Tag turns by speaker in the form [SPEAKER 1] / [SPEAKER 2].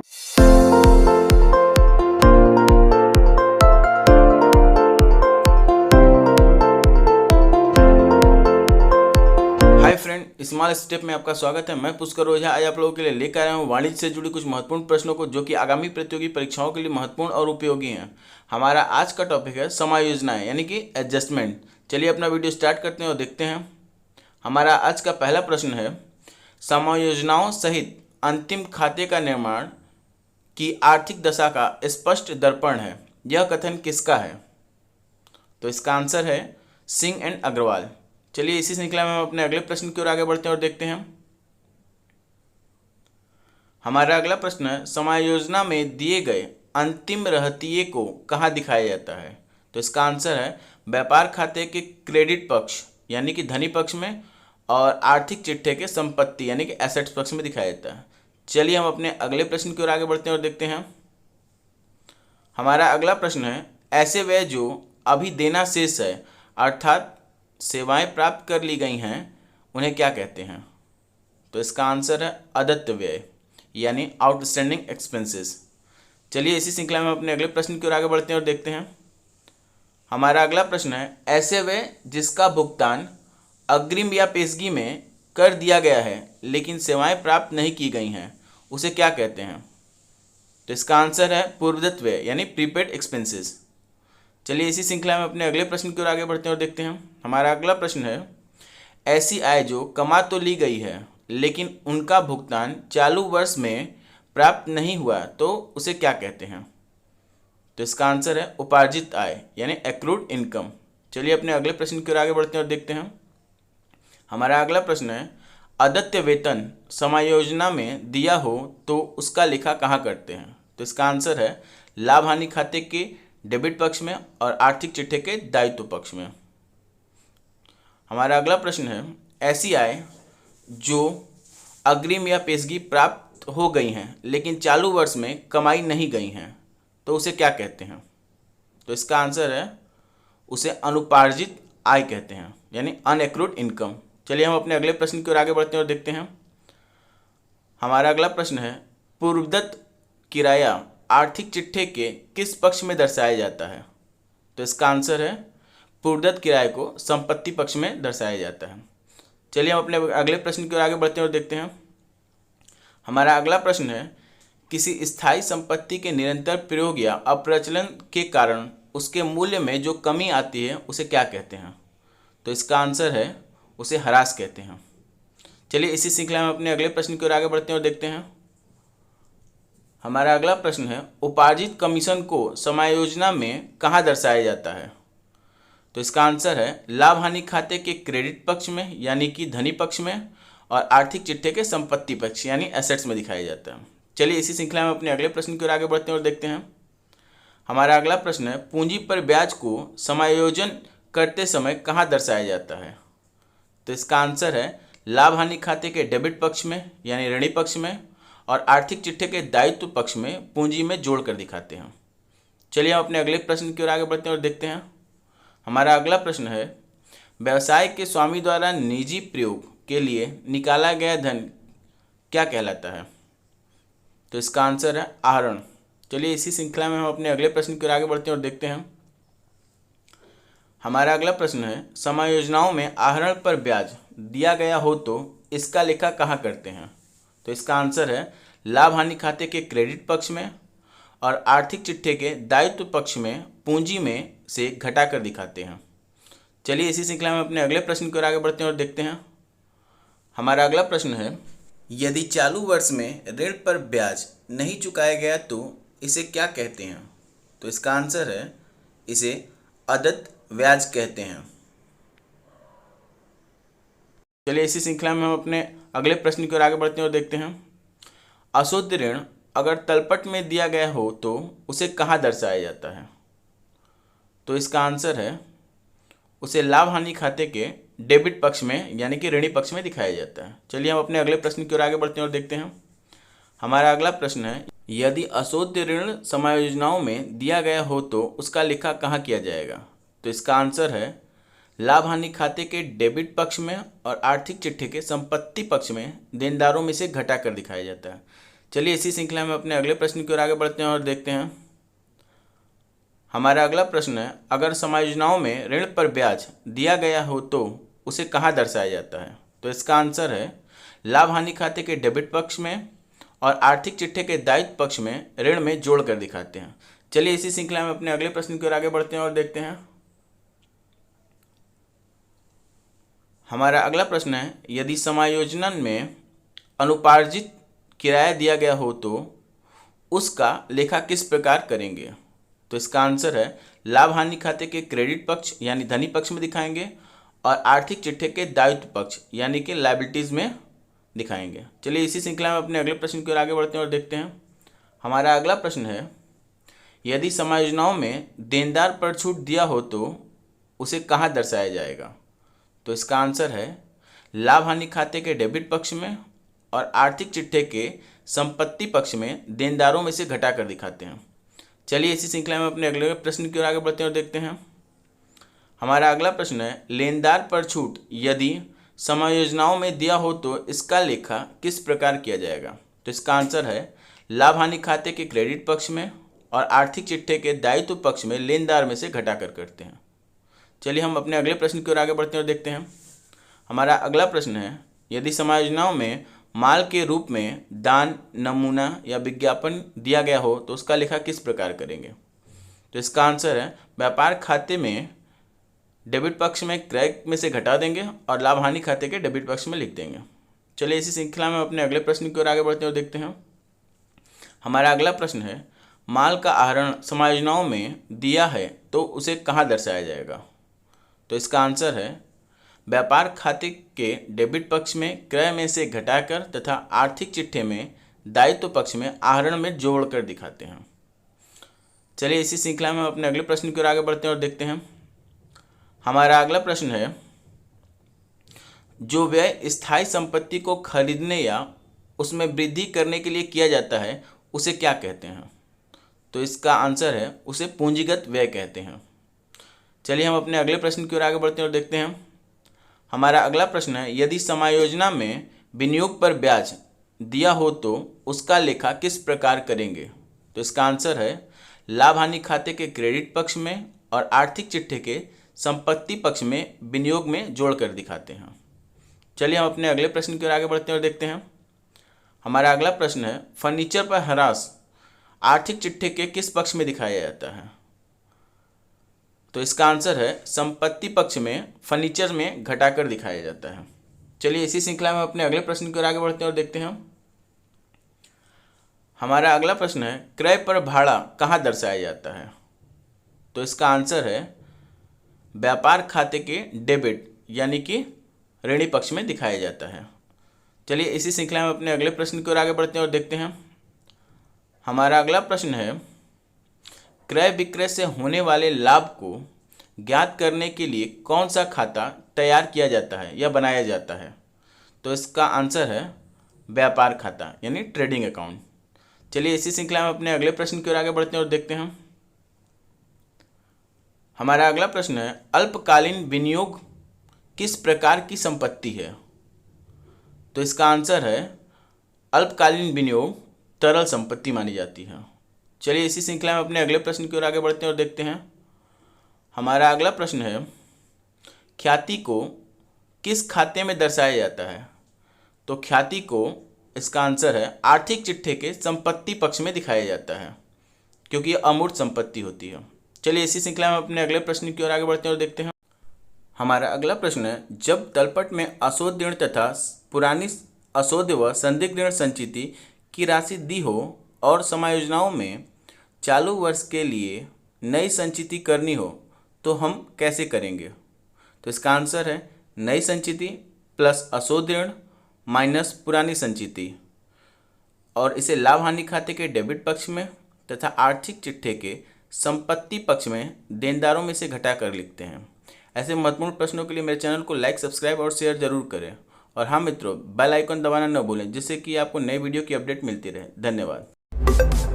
[SPEAKER 1] Hi friend, small step में आपका स्वागत है। मैं पुष्कर ओझा आज आप लोगों के लिए लेकर आया हूँ वाणिज्य से जुड़ी कुछ महत्वपूर्ण प्रश्नों को, जो कि आगामी प्रतियोगी परीक्षाओं के लिए महत्वपूर्ण और उपयोगी हैं। हमारा आज का टॉपिक है समायोजनाएं यानी कि एडजस्टमेंट। चलिए अपना वीडियो स्टार्ट करते हैं और देखते हैं। हमारा आज का पहला प्रश्न है, समायोजनाओं सहित अंतिम खाते का निर्माण की आर्थिक दशा का स्पष्ट दर्पण है। यह कथन किसका है? तो इसका आंसर है सिंह एंड अग्रवाल। चलिए इसी श्रृंखला में हम अपने अगले प्रश्न की ओर आगे बढ़ते हैं और देखते हैं। हमारा अगला प्रश्न है, समायोजना में दिए गए अंतिम रहतिये को कहाँ दिखाया जाता है? तो इसका आंसर है व्यापार खाते के क्रेडिट पक्ष यानी कि धनी पक्ष में, और आर्थिक चिट्ठे के संपत्ति यानी कि एसेट्स पक्ष में दिखाया जाता है। चलिए हम अपने अगले प्रश्न की ओर आगे बढ़ते हैं और देखते हैं। हमारा अगला प्रश्न है, ऐसे व्यय जो अभी देना शेष है अर्थात सेवाएं प्राप्त कर ली गई हैं, उन्हें क्या कहते हैं? तो इसका आंसर है अदत्त व्यय यानी आउटस्टैंडिंग एक्सपेंसेस। चलिए इसी श्रृंखला में अपने अगले प्रश्न की ओर आगे बढ़ते हैं और देखते हैं। हमारा अगला प्रश्न है, ऐसे व्यय जिसका भुगतान अग्रिम या पेशगी में कर दिया गया है लेकिन सेवाएं प्राप्त नहीं की गई हैं, उसे क्या कहते हैं? तो इसका आंसर है पूर्वदत्त व्यय यानी प्रीपेड एक्सपेंसेस। चलिए इसी श्रृंखला में अपने अगले प्रश्न की ओर आगे बढ़ते हैं और देखते हैं। हमारा अगला प्रश्न है, ऐसी आय जो कमा तो ली गई है लेकिन उनका भुगतान चालू वर्ष में प्राप्त नहीं हुआ, तो उसे क्या कहते हैं? तो इसका आंसर है उपार्जित आय यानी एक्रूड इनकम। चलिए अपने अगले प्रश्न की ओर आगे बढ़ते हैं और देखते हैं। हमारा अगला प्रश्न है, अदत्त वेतन समायोजना में दिया हो तो उसका लेखा कहाँ करते हैं? तो इसका आंसर है लाभ हानि खाते के डेबिट पक्ष में और आर्थिक चिट्ठे के दायित्व पक्ष में। हमारा अगला प्रश्न है, ऐसी आय जो अग्रिम या पेशगी प्राप्त हो गई हैं लेकिन चालू वर्ष में कमाई नहीं गई हैं, तो उसे क्या कहते हैं? तो इसका आंसर है उसे अनुपार्जित आय कहते हैं यानी अनएक्रूड इनकम। चलिए हम अपने अगले प्रश्न की ओर आगे बढ़ते हैं और देखते हैं। हमारा अगला प्रश्न है, पूर्वदत्त किराया आर्थिक चिट्ठे के किस पक्ष में दर्शाया जाता है? तो इसका आंसर है पूर्वदत्त किराए को संपत्ति पक्ष में दर्शाया जाता है। चलिए हम अपने अगले प्रश्न की ओर आगे बढ़ते हैं और देखते हैं। हमारा अगला प्रश्न है, किसी स्थायी संपत्ति के निरंतर प्रयोग या अप्रचलन के कारण उसके मूल्य में जो कमी आती है उसे क्या कहते हैं? तो इसका आंसर है उसे ह्रास कहते हैं। चलिए इसी श्रृंखला में अपने अगले प्रश्न की ओर आगे बढ़ते हैं और देखते हैं। हमारा अगला प्रश्न है, उपार्जित कमीशन को समायोजना में कहाँ दर्शाया जाता है? तो इसका आंसर है लाभ हानि खाते के क्रेडिट पक्ष में यानी कि धनी पक्ष में, और आर्थिक चिट्ठे के संपत्ति पक्ष यानी एसेट्स में दिखाया जाता है। चलिए इसी श्रृंखला में अपने अगले प्रश्न की ओर आगे बढ़ते हैं और देखते हैं। हमारा अगला प्रश्न है, पूंजी पर ब्याज को समायोजन करते समय कहाँ दर्शाया जाता है? तो इसका आंसर है लाभ हानि खाते के डेबिट पक्ष में यानी ऋणी पक्ष में, और आर्थिक चिट्ठे के दायित्व पक्ष में पूंजी में जोड़कर दिखाते हैं। चलिए हम अपने अगले प्रश्न की ओर आगे बढ़ते हैं और देखते हैं। हमारा अगला प्रश्न है, व्यवसाय के स्वामी द्वारा निजी प्रयोग के लिए निकाला गया धन क्या कहलाता है? तो इसका आंसर है आहरण। चलिए इसी श्रृंखला में हम अपने अगले प्रश्न की ओर आगे बढ़ते हैं और देखते हैं। हमारा अगला प्रश्न है, समायोजनाओं में आहरण पर ब्याज दिया गया हो तो इसका लेखा कहाँ करते हैं? तो इसका आंसर है लाभ हानि खाते के क्रेडिट पक्ष में और आर्थिक चिट्ठे के दायित्व पक्ष में पूंजी में से घटाकर दिखाते हैं। चलिए इसी श्रृंखला में अपने अगले प्रश्न की ओर आगे बढ़ते हैं और देखते हैं। हमारा अगला प्रश्न है, यदि चालू वर्ष में ऋण पर ब्याज नहीं चुकाया गया तो इसे क्या कहते हैं? तो इसका आंसर है इसे अदत्त ब्याज कहते हैं। चलिए इसी श्रृंखला में हम अपने अगले प्रश्न की ओर आगे बढ़ते हैं और देखते हैं। अशुद्ध ऋण अगर तलपट में दिया गया हो तो उसे कहाँ दर्शाया जाता है? तो इसका आंसर है उसे लाभ हानि खाते के डेबिट पक्ष में यानी कि ऋणी पक्ष में दिखाया जाता है। चलिए हम अपने अगले प्रश्न की ओर आगे बढ़ते हैं और देखते हैं। हमारा अगला प्रश्न है, यदि अशुद्ध ऋण समायोजनाओं में दिया गया हो तो उसका लेखा कहाँ किया जाएगा? तो इसका आंसर है लाभ हानि खाते के डेबिट पक्ष में और आर्थिक चिट्ठे के संपत्ति पक्ष में देनदारों में से घटाकर दिखाया जाता है। चलिए इसी श्रृंखला में अपने अगले प्रश्न की ओर आगे बढ़ते हैं और देखते हैं। हमारा अगला प्रश्न है, अगर समायोजनाओं में ऋण पर ब्याज दिया गया हो तो उसे कहाँ दर्शाया जाता है? तो इसका आंसर है लाभ हानि खाते के डेबिट पक्ष में और आर्थिक चिट्ठे के दायित्व पक्ष में ऋण में जोड़ कर दिखाते हैं। चलिए इसी श्रृंखला में अपने अगले प्रश्न की ओर आगे बढ़ते हैं और देखते हैं। हमारा अगला प्रश्न है, यदि समायोजन में अनुपार्जित किराया दिया गया हो तो उसका लेखा किस प्रकार करेंगे? तो इसका आंसर है लाभ हानि खाते के क्रेडिट पक्ष यानी धनी पक्ष में दिखाएंगे और आर्थिक चिट्ठे के दायित्व पक्ष यानी कि लायबिलिटीज में दिखाएंगे। चलिए इसी श्रृंखला में अपने अगले प्रश्न की ओर आगे बढ़ते हैं और देखते हैं। हमारा अगला प्रश्न है, यदि समायोजनाओं में देनदार पर छूट दिया हो तो उसे कहाँ दर्शाया जाएगा? तो इसका आंसर है लाभ हानि खाते के डेबिट पक्ष में और आर्थिक चिट्ठे के संपत्ति पक्ष में देनदारों में से घटा कर दिखाते हैं। चलिए इसी श्रृंखला में अपने अगले प्रश्न की ओर आगे बढ़ते हैं और देखते हैं। हमारा अगला प्रश्न है, लेनदार पर छूट यदि समायोजनाओं में दिया हो तो इसका लेखा किस प्रकार किया जाएगा? तो इसका आंसर है लाभ हानि खाते के क्रेडिट पक्ष में और आर्थिक चिट्ठे के दायित्व पक्ष में लेनदार में से घटा कर करते हैं। चलिए हम अपने अगले प्रश्न की ओर आगे बढ़ते हैं और देखते हैं। हमारा अगला प्रश्न है, यदि समायोजनाओं में माल के रूप में दान, नमूना या विज्ञापन दिया गया हो तो उसका लेखा किस प्रकार करेंगे? तो इसका आंसर है व्यापार खाते में डेबिट पक्ष में क्रय में से घटा देंगे और लाभ हानि खाते के डेबिट पक्ष में लिख देंगे। चलिए इसी श्रृंखला में अपने अगले प्रश्न की ओर आगे बढ़ते हैं और देखते हैं। हमारा अगला प्रश्न है, माल का आहरण समायोजनाओं में दिया है तो उसे कहाँ दर्शाया जाएगा? तो इसका आंसर है व्यापार खाते के डेबिट पक्ष में क्रय में से घटाकर तथा आर्थिक चिट्ठे में दायित्व पक्ष में आहरण में जोड़कर दिखाते हैं। चलिए इसी श्रृंखला में अपने अगले प्रश्न की ओर आगे बढ़ते हैं और देखते हैं। हमारा अगला प्रश्न है, जो व्यय स्थायी संपत्ति को खरीदने या उसमें वृद्धि करने के लिए किया जाता है उसे क्या कहते हैं? तो इसका आंसर है उसे पूंजीगत व्यय कहते हैं। चलिए हम अपने अगले प्रश्न की ओर आगे बढ़ते हैं और देखते हैं। हमारा अगला प्रश्न है, यदि समायोजना में विनियोग पर ब्याज दिया हो तो उसका लेखा किस प्रकार करेंगे? तो इसका आंसर है लाभ हानि खाते के क्रेडिट पक्ष में और आर्थिक चिट्ठे के संपत्ति पक्ष में विनियोग में जोड़कर दिखाते हैं। चलिए हम अपने अगले प्रश्न की ओर आगे बढ़ते हैं और देखते हैं। हमारा अगला प्रश्न है, फर्नीचर पर ह्रास आर्थिक चिट्ठे के किस पक्ष में दिखाया जाता है? तो इसका आंसर है संपत्ति पक्ष में फर्नीचर में घटाकर दिखाया जाता है। चलिए इसी श्रृंखला में अपने अगले प्रश्न की ओर आगे बढ़ते हैं और देखते हैं। हमारा अगला प्रश्न है, क्रय पर भाड़ा कहाँ दर्शाया जाता है? तो इसका आंसर है व्यापार खाते के डेबिट यानी कि ऋणी पक्ष में दिखाया जाता है। चलिए इसी श्रृंखला में अपने अगले प्रश्न की ओर आगे बढ़ते हैं और देखते हैं। हमारा अगला प्रश्न है, क्रय विक्रय से होने वाले लाभ को ज्ञात करने के लिए कौन सा खाता तैयार किया जाता है या बनाया जाता है? तो इसका आंसर है व्यापार खाता यानी ट्रेडिंग अकाउंट। चलिए इसी श्रृंखला में अपने अगले प्रश्न की ओर आगे बढ़ते हैं और देखते हैं। हमारा अगला प्रश्न है, अल्पकालीन विनियोग किस प्रकार की संपत्ति है? तो इसका आंसर है अल्पकालीन विनियोग तरल संपत्ति मानी जाती है। चलिए इसी श्रृंखला में अपने अगले प्रश्न की ओर आगे बढ़ते हैं और देखते हैं। हमारा अगला प्रश्न है, ख्याति को किस खाते में दर्शाया जाता है? तो ख्याति को इसका आंसर है आर्थिक चिट्ठे के संपत्ति पक्ष में दिखाया जाता है क्योंकि यह अमूर्त संपत्ति होती है। चलिए इसी श्रृंखला में अपने अगले प्रश्न की ओर आगे बढ़ते हैं और देखते हैं। हमारा अगला प्रश्न है, जब तलपट में अशोध ऋण तथा पुरानी अशोध व संदिग्ध ऋण संचिति की राशि दी हो और समायोजनाओं में चालू वर्ष के लिए नई संचिति करनी हो तो हम कैसे करेंगे? तो इसका आंसर है नई संचिति प्लस अशोध ऋण माइनस पुरानी संचिति और इसे लाभ हानि खाते के डेबिट पक्ष में तथा आर्थिक चिट्ठे के संपत्ति पक्ष में देनदारों में से घटा कर लिखते हैं। ऐसे महत्वपूर्ण प्रश्नों के लिए मेरे चैनल को लाइक, सब्सक्राइब और शेयर जरूर करें और हाँ मित्रों, बेल आइकन दबाना न भूलें जिससे कि आपको नए वीडियो की अपडेट मिलती रहे। धन्यवाद।